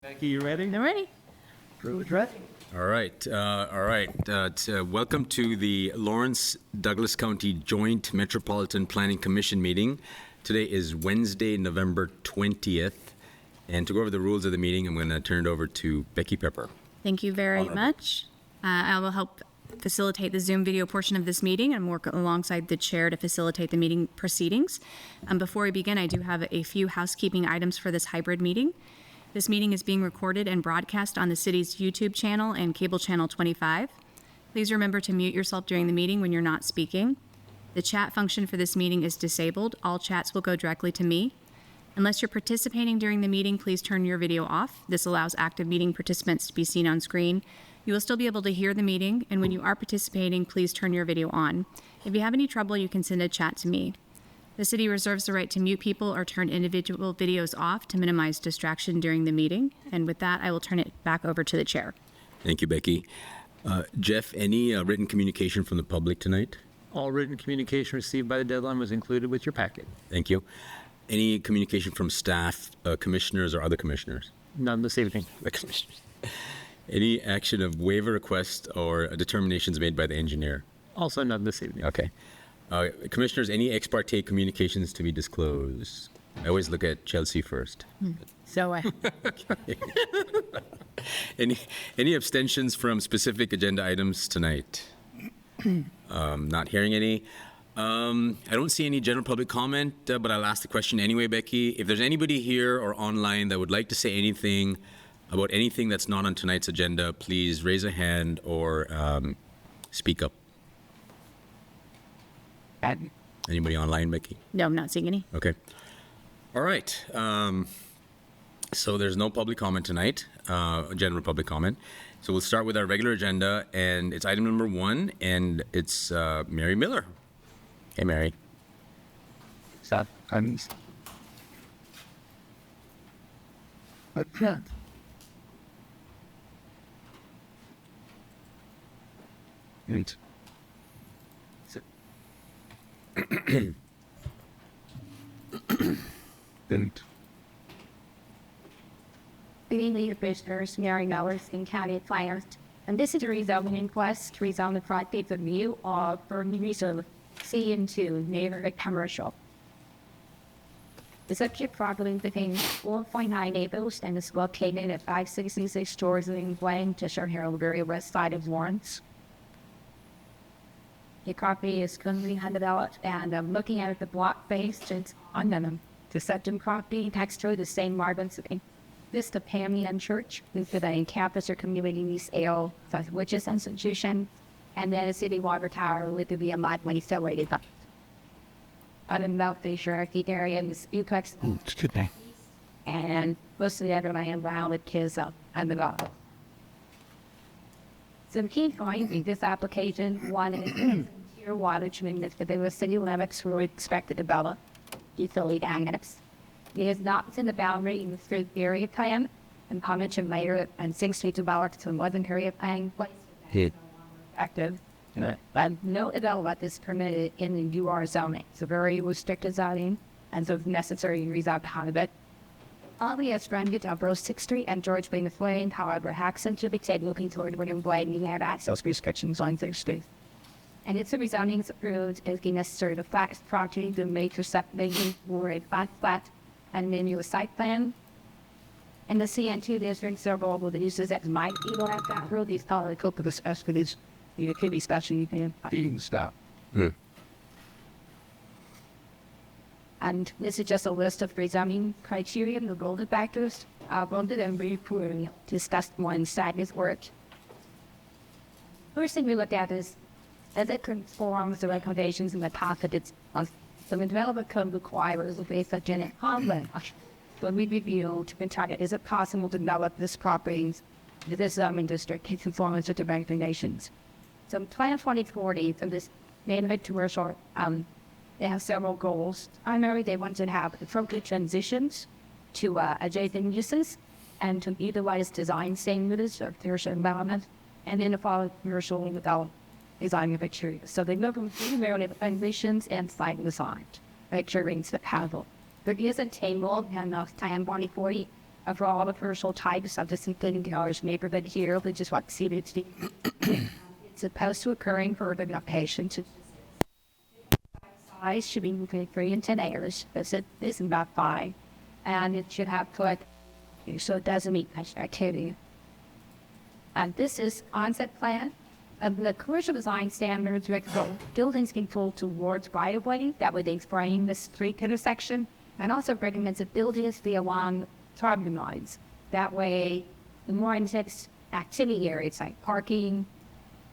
Becky, you ready? I'm ready. Drew is ready. All right. Welcome to the Lawrence Douglas County Joint Metropolitan Planning Commission meeting. Today is Wednesday, November 20th. And to go over the rules of the meeting, I'm going to turn it over to Becky Pepper. Thank you very much. I will help facilitate the Zoom video portion of this meeting and work alongside the chair to facilitate the meeting proceedings. Before we begin, I do have a few housekeeping items for this hybrid meeting. This meeting is being recorded and broadcast on the city's YouTube channel and cable channel 25. Please remember to mute yourself during the meeting when you're not speaking. The chat function for this meeting is disabled. All chats will go directly to me. Unless you're participating during the meeting, please turn your video off. This allows active meeting participants to be seen on screen. You will still be able to hear the meeting, and when you are participating, please turn your video on. If you have any trouble, you can send a chat to me. The city reserves the right to mute people or turn individual videos off to minimize distraction during the meeting. And with that, I will turn it back over to the chair. Thank you, Becky. Jeff, any written communication from the public tonight? All written communication received by the deadline was included with your packet. Thank you. Any communication from staff, commissioners, or other commissioners? None this evening. The commissioners. Any action of waiver request or determinations made by the engineer? Also none this evening. Okay. Commissioners, any ex parte communications to be disclosed? I always look at Chelsea first. So, Any abstentions from specific agenda items tonight? Not hearing any. I don't see any general public comment, but I'll ask the question anyway, Becky. If there's anybody here or online that would like to say anything about anything that's not on tonight's agenda, please raise a hand or speak up. Anybody online, Becky? no, I'm not seeing any. Okay. All right. So there's no public comment tonight, general public comment. So we'll start with our regular agenda, and it's item number 1, and it's Mary Miller. Hey, Mary. Stop. Yeah. Right. Good evening, Commissioners. Mary Miller, King County Planner. And this is a rezoning request to rezone the project of view of Burton Reserve C into neighborhood commercial. The subject property contains 4.9 acres and is located at 566 Jordan Lane, Cheshire Herald, very west side of Lawrence. The property is currently undeveloped, and I'm looking at the block face. It's on them. The second property next to the same marbles. This the Pamian Church, this is a campus or community use ale, which is institution, and then a city water tower with the lightly separated. Other than that, the Cherokee area is duplex. It's good name. And most of the other land around it is on the golf. Some key points in this application: one is your water treatment within the city limits where we expect to develop utility annex. It is not within the boundary in the third area plan, and mentioned later, and 6 feet developed to wasn't area plan place. Active. But no development is permitted in the UR zoning. It's a very restricted zoning, and so it's necessary to rezone out of it. Oddly, has frontage on both 6th Street and George Bennett Lane. However, Haxon should be said looking toward William Blade, and have access restrictions on 6th Street. And if the rezoning is approved, it is necessary to fax property to major subdivision or a flat and then a site plan. And the CN2 district several of the uses that might be able to have that road. These probably could be discussed for this. It could be special. You can Stop. And this is just a list of rezoning criteria and the golden factors. I'll go to them briefly to discuss one side of work. First thing we look at is, as it conforms the recommendations in the top of its so the development code requires a base of genetic conflict. When we review to determine, is it possible to develop this property in this zoning district in conformance with the recommendations? So Plan 2040 for this neighborhood commercial, they have several goals. Primarily, they want to have appropriate transitions to adjacent uses and to utilize design standards of commercial development, and then to follow commercial development design of exterior. So they look at primarily the transitions and site design, make sure it's habitable. There is a table in Plan 2040 for all the commercial types of this including dollars neighborhood here, which is what CBD. It's supposed to occurring for urban location to size should be between 3 and 10 acres. This is about 5. And it should have put, so it doesn't meet much activity. And this is onset plan. The commercial design standards recommend buildings can pull towards right of way. That would explain the street intersection. And also recommends that buildings be along property lines. That way, the more intense activity areas like parking,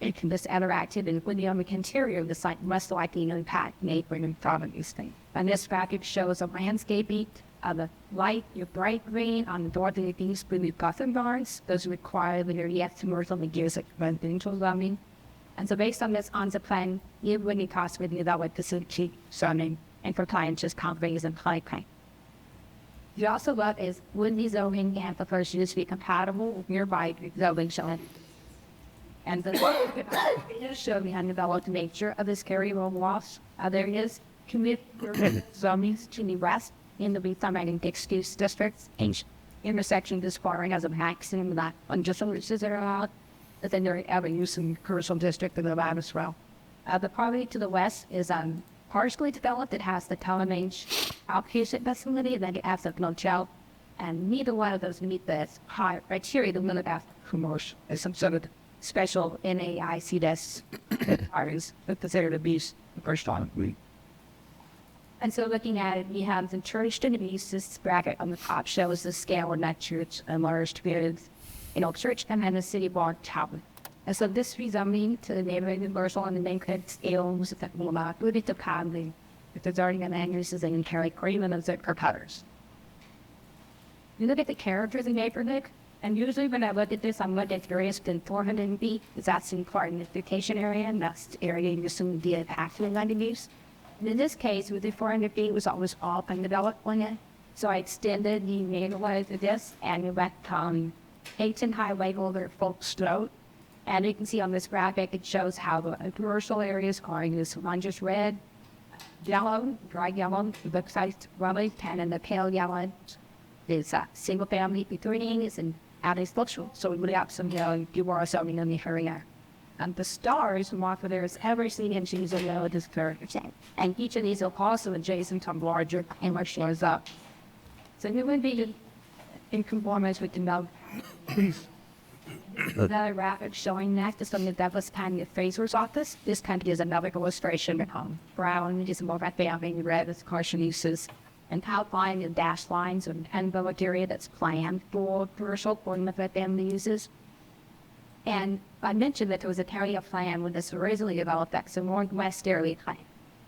it can just interact and when the interior of the site must likely impact neighboring properties. And this package shows a landscaping of a light, your bright green on the north and east with buffer bars. Those require the yes commercial and gears like residential zoning. And so based on this on the plan, you would need cost with the development facility zoning and compliance just companies and plan. You also look is would the zoning and proposed use be compatible with nearby zoning zoning? And the show the undeveloped nature of this area of loss. There is commit zonings to the west in the Beathamite excuse districts. Intersection disbarring as a maximum that unjustified are allowed. But then there are use in commercial district in the lab as well. The property to the west is partially developed. It has the Telemage outpatient facility, then it has the motel. And neither one of those meet the high criteria to limit after commercial as some sort of special NAICS requires considered abuse the first time. And so looking at it, we have the church to the east. This bracket on the top shows the scale of that church enlarged with, church and then the city bar tower. And so this rezoning to the neighborhood commercial and the neighborhood scale was that will not move it to Conley if there's already an land uses and carry agreement of the proposers. You look at the characters in the neighborhood. And usually when I look at this, I'm looking at areas within 400 feet, because that's in part in the vacation area, and that's the area you assume the actual land use. And in this case, with the 400 feet, it was almost all undeveloped land. So I extended the neighborhood of this, and we went Payton Highway over Folks Road. And you can see on this graphic, it shows how the commercial areas are in this one just red, yellow, dry yellow, the website rubber, and then the pale yellow is single family between and adding structural. So we would have some people are zoning in the area. And the stars mark where there's every single inches of this curve. And each of these are also adjacent to larger and much shows up. So you would be in conformance with the note. Another graphic showing that to some of the Douglas County Appraiser's Office. This kind of is another illustration. Brown is more about family, red is commercial uses. And outline the dashed lines of an envelope area that's planned for commercial or family uses. And I mentioned that there was a area plan when this originally developed that's a northwest area plan.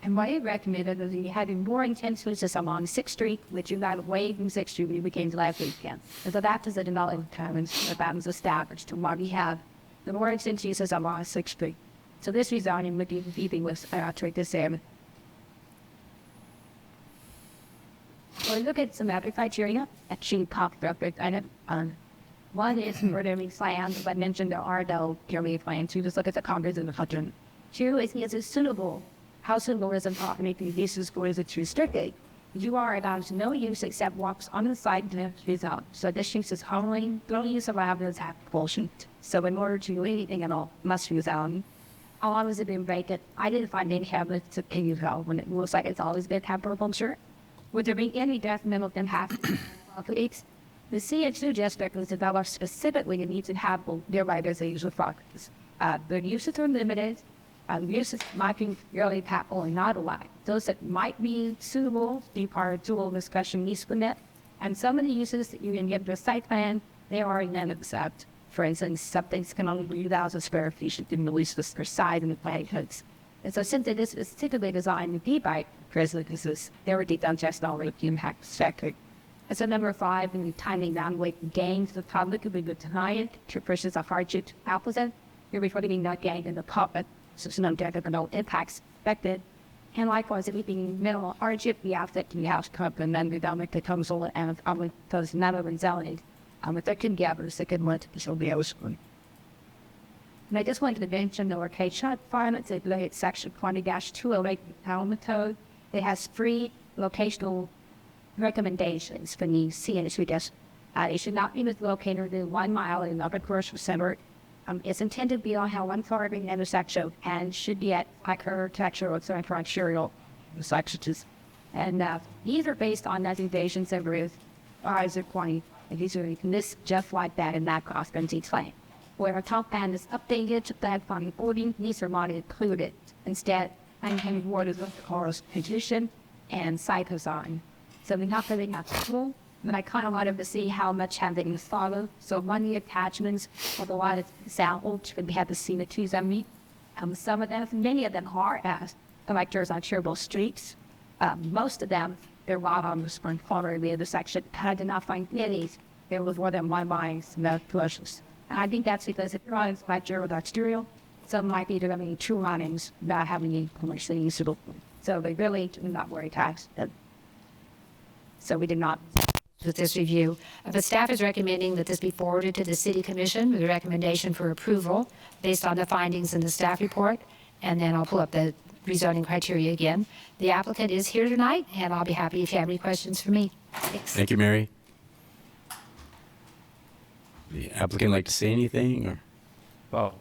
And what it recommended was you had more intense uses along 6th Street, which you got away from 6th Street, we became last weekend. And so that is a development plan that was established to what we have the more intense uses along 6th Street. So this rezoning would be keeping with this area. So we look at some other criteria that she popped up with. One is murdering plans. I mentioned there are no area plans. You just look at the Congress and the country. 2 is it suitable? How suitable is it to make these uses for is it restricted? You are allowed no use except walks on the side of the result. So this use is only no use allowed as propulsion. So in order to do anything at all, must use out. How long has it been vacant? I didn't find any evidence of any help when it looks like it's always been agriculture. Would there be any detrimental impact on properties? The CH2 district was developed specifically to meet inhabitable nearby residential properties. The uses are limited. Uses might be really impactful or not allowed. Those that might be suitable, be part of dual discussion needs permit. And some of the uses that you can get to a site plan, they are then accept. For instance, some things can only be 3,000 square feet in the least per side in the plan codes. And so since it is typically designed to be by residences, they were done just already the impact sector. And so number 5, in the timing downweight gains, the public could be denied to purchase a hardship applicant. You're reporting not gained in the public, so there's no detrimental impacts expected. And likewise, if it being minimal hardship, the outfit can be house cup and then the downweight becomes all and probably does never been zoning. If they can gather the second one, so be house one. And I just wanted to mention the location requirements that relate section 20-208 Development Code. It has 3 locational recommendations for the CNSU It should not be located within 1 mile in another commercial center. It's intended to be on how one car being intersection and should be at architectural sections. And these are based on designations that were Isaac 20. And these are this just like that in that cost and decline. Where a top band is updated to that on boarding, these are not included. Instead, I'm having what is the car's condition and site design. So we're not really tool, but I kind of wanted to see how much have they followed. So one of the attachments of a lot of samples, we have to see the 270. Some of them, many of them are as collectors on shareable streets. Most of them, they're not on the spring corner of the intersection. I did not find any. There was more than one buying the commercials. And I think that's because it runs like with arterial. Some might be having 2 runnings, not having any commercially usable. So they really do not worry tax. So we did not. With this review, the staff is recommending that this be forwarded to the City Commission with a recommendation for approval based on the findings in the staff report. And then I'll pull up the rezoning criteria again. The applicant is here tonight, and I'll be happy if you have any questions for me. Thanks. Thank you, Mary. The applicant like to say anything? Or? Oh.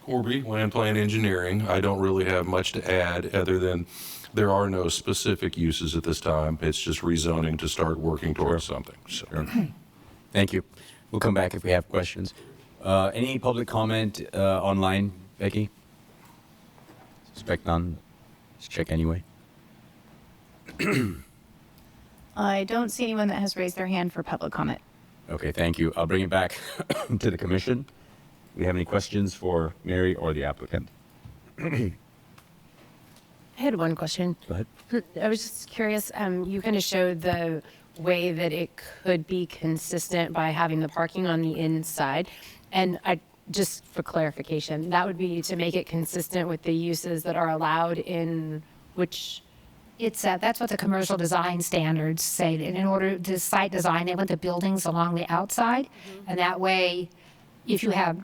Corby, Landplan Engineering. I don't really have much to add other than there are no specific uses at this time. It's just rezoning to start working towards something. So. Sure. Thank you. We'll come back if we have questions. Any public comment online, Becky? Suspect none. Let's check anyway. I don't see anyone that has raised their hand for public comment. Okay, thank you. I'll bring it back to the commission. Do we have any questions for Mary or the applicant? I had one question. Go ahead. I was just curious, you kind of showed the way that it could be consistent by having the parking on the inside. And just for clarification, that would be to make it consistent with the uses that are allowed in which? It's that's what the commercial design standards say. And in order to site design, they want the buildings along the outside. And that way, if you have,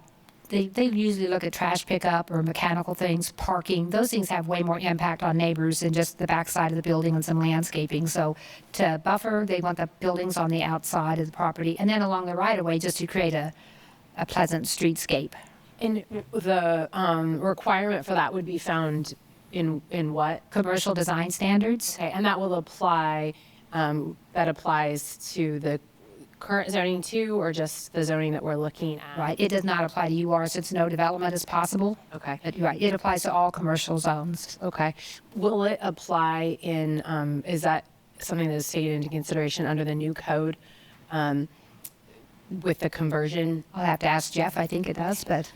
they usually look at trash pickup or mechanical things, parking. Those things have way more impact on neighbors than just the backside of the building and some landscaping. So to buffer, they want the buildings on the outside of the property. And then along the right of way, just to create a pleasant streetscape. And the requirement for that would be found in what? Commercial design standards. Okay, and that will apply, that applies to the current zoning too, or just the zoning that we're looking at? Right. It does not apply to UR since no development is possible. Okay. Right. It applies to all commercial zones. Okay. Will it apply in, is that something that is taken into consideration under the new code with the conversion? I'll have to ask Jeff. I think it does, but.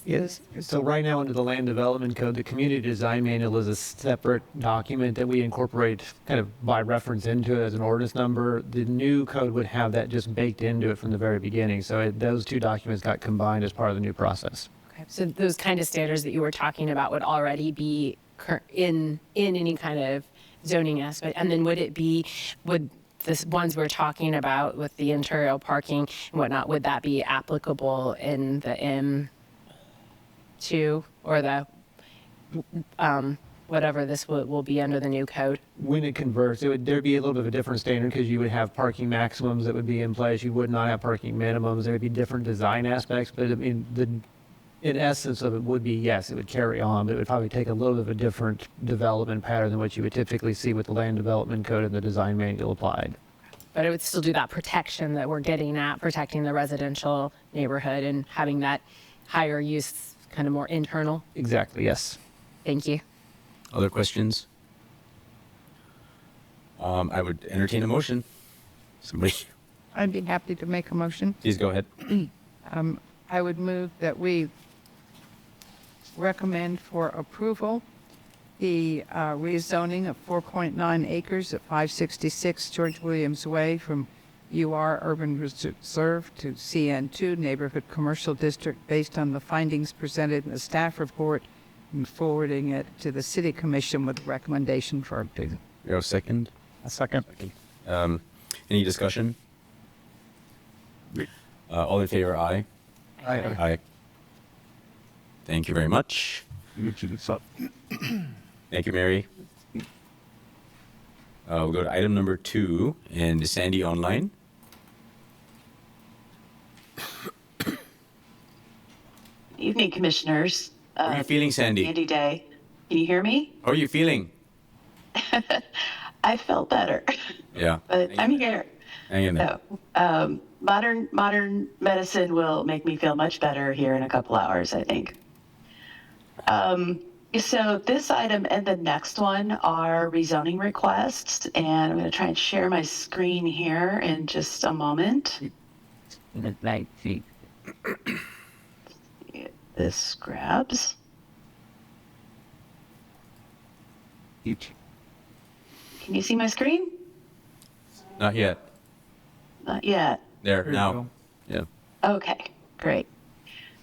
Yes. So right now under the Land Development Code, the Community Design Manual is a separate document that we incorporate kind of by reference into it as an ordinance number. The new code would have that just baked into it from the very beginning. So those 2 documents got combined as part of the new process. Okay. So those kind of standards that you were talking about would already be in any kind of zoning aspect. And then would the ones we're talking about with the interior parking and whatnot, would that be applicable in the M2 or the whatever this will be under the new code? When it converts, there'd be a little bit of a different standard because you would have parking maximums that would be in place. You would not have parking minimums. There would be different design aspects, but I mean, in essence of it would be, yes, it would carry on, but it would probably take a little bit of a different development pattern than what you would typically see with the Land Development Code and the design manual applied. But it would still do that protection that we're getting at, protecting the residential neighborhood and having that higher use kind of more internal. Exactly, yes. Thank you. Other questions? I would entertain a motion. Somebody, I'd be happy to make a motion. please go ahead. I would move that we recommend for approval the rezoning of 4.9 acres at 566 George Williams Way from UR Urban Reserve to CN2 Neighborhood Commercial District based on the findings presented in the staff report and forwarding it to the City Commission with recommendation for approval. You have a second? A second. Any discussion? All in favor, aye? Aye. Aye. Thank you very much. Thank you, Mary. We'll go to item number 2, and is Sandy online? evening, Commissioners. How are you feeling, Sandy? Sandy Day. Can you hear me? How are you feeling? I felt better, Yeah. but I'm here. Hang in there. So, modern medicine will make me feel much better here in a couple hours, I think. So this item and the next one are rezoning requests, and I'm going to try and share my screen here in just a moment. This grabs. Can you see my screen? Not yet. Not yet. There, now. Yeah. Okay, great.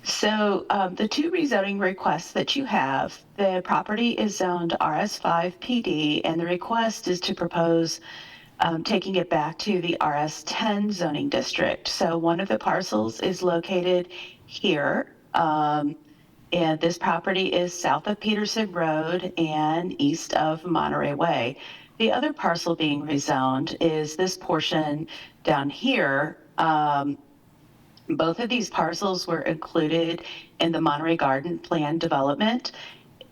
So the two rezoning requests that you have, the property is zoned RS5 PD, and the request is to propose taking it back to the RS10 zoning district. So one of the parcels is located here, and this property is south of Peterson Road and east of Monterey Way. The other parcel being rezoned is this portion down here. Both of these parcels were included in the Monterey Garden Plan development.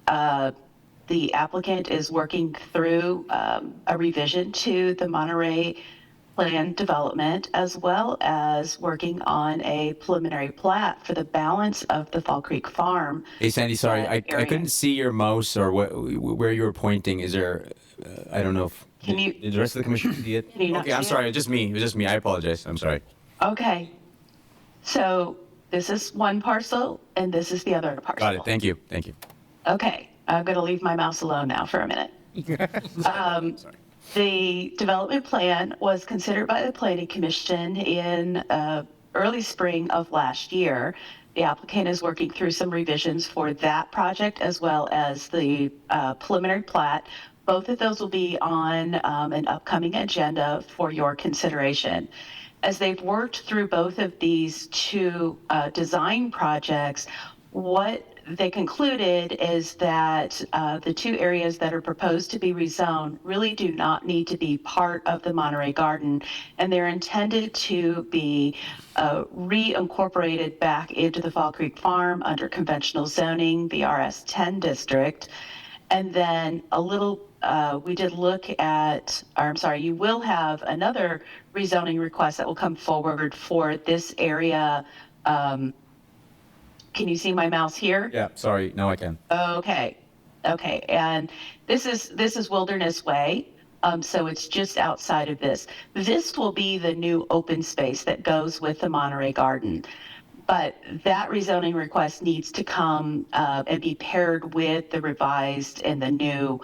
The applicant is working through a revision to the Monterey Plan development, as well as working on a preliminary plat for the balance of the Fall Creek Farm. Hey, Sandy, sorry, I area. couldn't see your mouse or where you were pointing. Is there, I don't know if, Can you- did the rest of the commission see it? Can you not Okay, I'm see sorry, it? it was just me. I apologize. I'm sorry. Okay. So this is one parcel, and this is the other parcel. Got it. Thank you. Thank you. Okay, I'm going to leave my mouse alone now for a minute. The development plan was considered by the Planning Commission in early spring of last year. The applicant is working through some revisions for that project as well as the preliminary plat. Both of those will be on an upcoming agenda for your consideration. As they've worked through both of these two design projects, what they concluded is that the two areas that are proposed to be rezoned really do not need to be part of the Monterey Garden, and they're intended to be reincorporated back into the Fall Creek Farm under conventional zoning, the RS10 district. And then we did look at, or I'm sorry, you will have another rezoning request that will come forward for this area. Can you see my mouse here? Yeah, sorry. Now I can. Okay. And this is Wilderness Way. So it's just outside of this. This will be the new open space that goes with the Monterey Garden. But that rezoning request needs to come and be paired with the revised and the new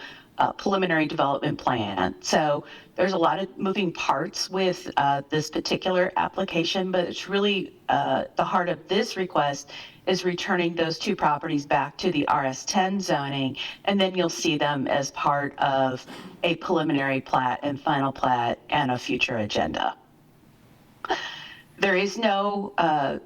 preliminary development plan. So there's a lot of moving parts with this particular application, but it's really the heart of this request is returning those two properties back to the RS10 zoning, and then you'll see them as part of a preliminary plat and final plat and a future agenda. There is no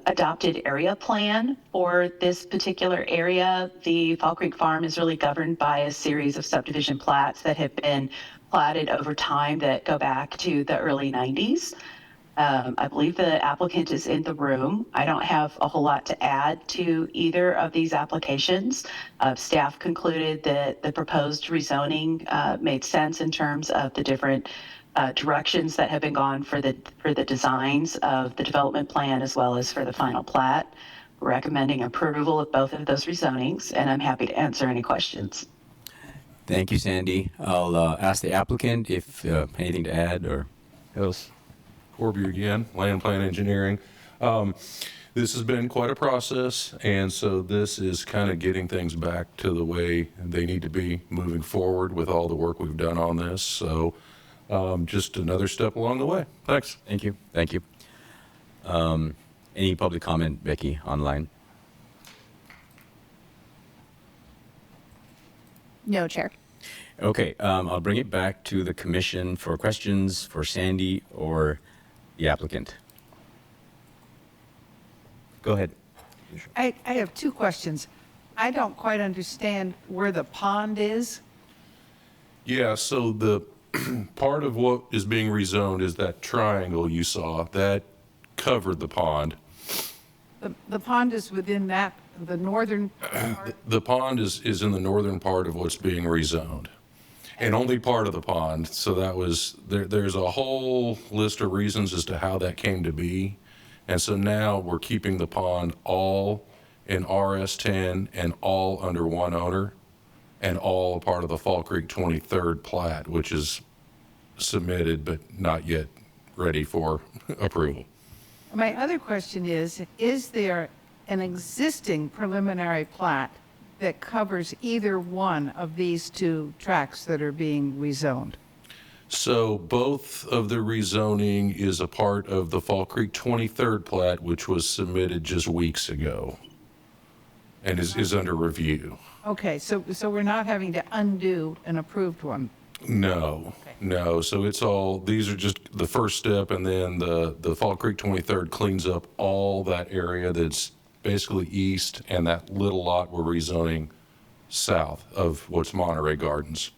adopted area plan for this particular area. The Fall Creek Farm is really governed by a series of subdivision plats that have been platted over time that go back to the early 90s. I believe the applicant is in the room. I don't have a whole lot to add to either of these applications. Staff concluded that the proposed rezoning made sense in terms of the different directions that have been gone for the designs of the development plan as well as for the final plat. We're recommending approval of both of those rezonings, and I'm happy to answer any questions. Thank you, Sandy. I'll ask the applicant if anything to add or else. Corby again, Landplan Engineering. This has been quite a process, and so this is kind of getting things back to the way they need to be moving forward with all the work we've done on this. So just another step along the way. Thanks. Thank you. Thank you. Any public comment, Becky, online? No, Chair. Okay, I'll bring it back to the commission for questions for Sandy or the applicant. Go ahead. I have two questions. I don't quite understand where the pond is. Yeah, so the part of what is being rezoned is that triangle you saw that covered the pond. The pond is within that, the northern part? The pond is in the northern part of what's being rezoned. And only part of the pond, so that was, there's a whole list of reasons as to how that came to be. And so now we're keeping the pond all in RS10 and all under one owner and all a part of the Fall Creek 23rd plat, which is submitted but not yet ready for approval. My other question is there an existing preliminary plat that covers either one of these two tracts that are being rezoned? So both of the rezoning is a part of the Fall Creek 23rd plat, which was submitted just weeks ago and is under review. Okay, so we're not having to undo an approved one? No, no. So it's all, these are just the first step, and then the Fall Creek 23rd cleans up all that area that's basically east, and that little lot we're rezoning south of what's Monterey Gardens.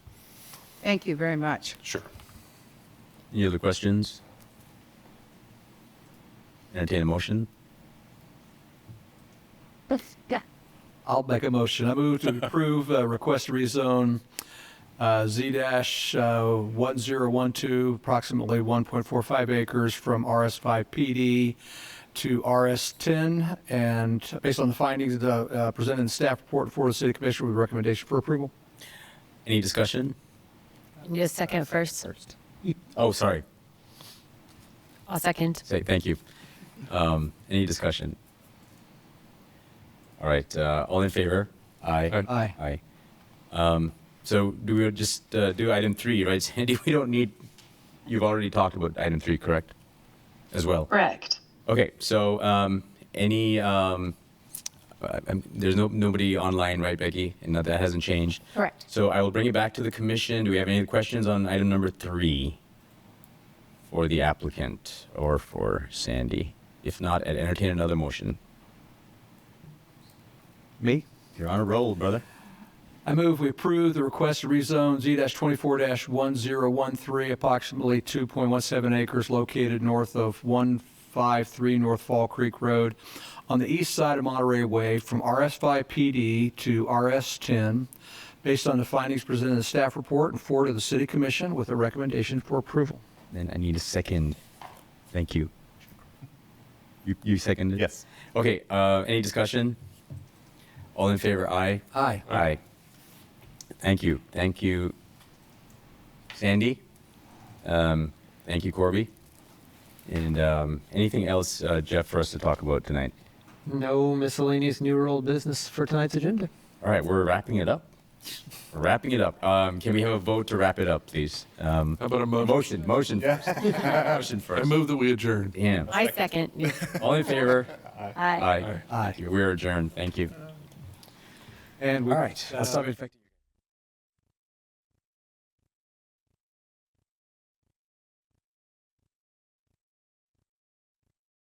Thank you very much. Sure. Any other questions? Entertain a motion? I'll make a motion. I move to approve request to rezone Z-1012, approximately 1.45 acres from RS5 PD to RS10, and based on the findings presented in the staff report for the City Commission with recommendation for approval. Any discussion? Need a second first? Oh, sorry. I'll second. Say thank you. Any discussion? All right. All in favor? Aye. Aye. Aye. So do we just do item 3, right, Sandy? We don't need. You've already talked about item 3, correct? As well. Correct. Okay. So there's nobody online, right, Becky? And that hasn't changed. Correct. So I will bring it back to the commission. Do we have any questions on item number 3 for the applicant or for Sandy? If not, I'd entertain another motion. Me? You're on a roll, brother. I move we approve the request to rezone Z-24-1013, approximately 2.17 acres located north of 153 North Fall Creek Road on the east side of Monterey Way from RS5 PD to RS10, based on the findings presented in the staff report and forward to the City Commission with a recommendation for approval. Then I need a second. Thank you. You seconded? Yes. Okay, any discussion? All in favor, aye? Aye. Aye. Thank you. Thank you, Sandy. Thank you, Corby. And anything else, Jeff, for us to talk about tonight? No miscellaneous new or old business for tonight's agenda. All right, we're wrapping it up. We're wrapping it up. Can we have a vote to wrap it up, please? How about a motion? Motion first. Motion I first. move that we adjourn. Damn. I second. All in favor? Aye. Aye. We're adjourned. Thank you. And All right. I'll stop infecting.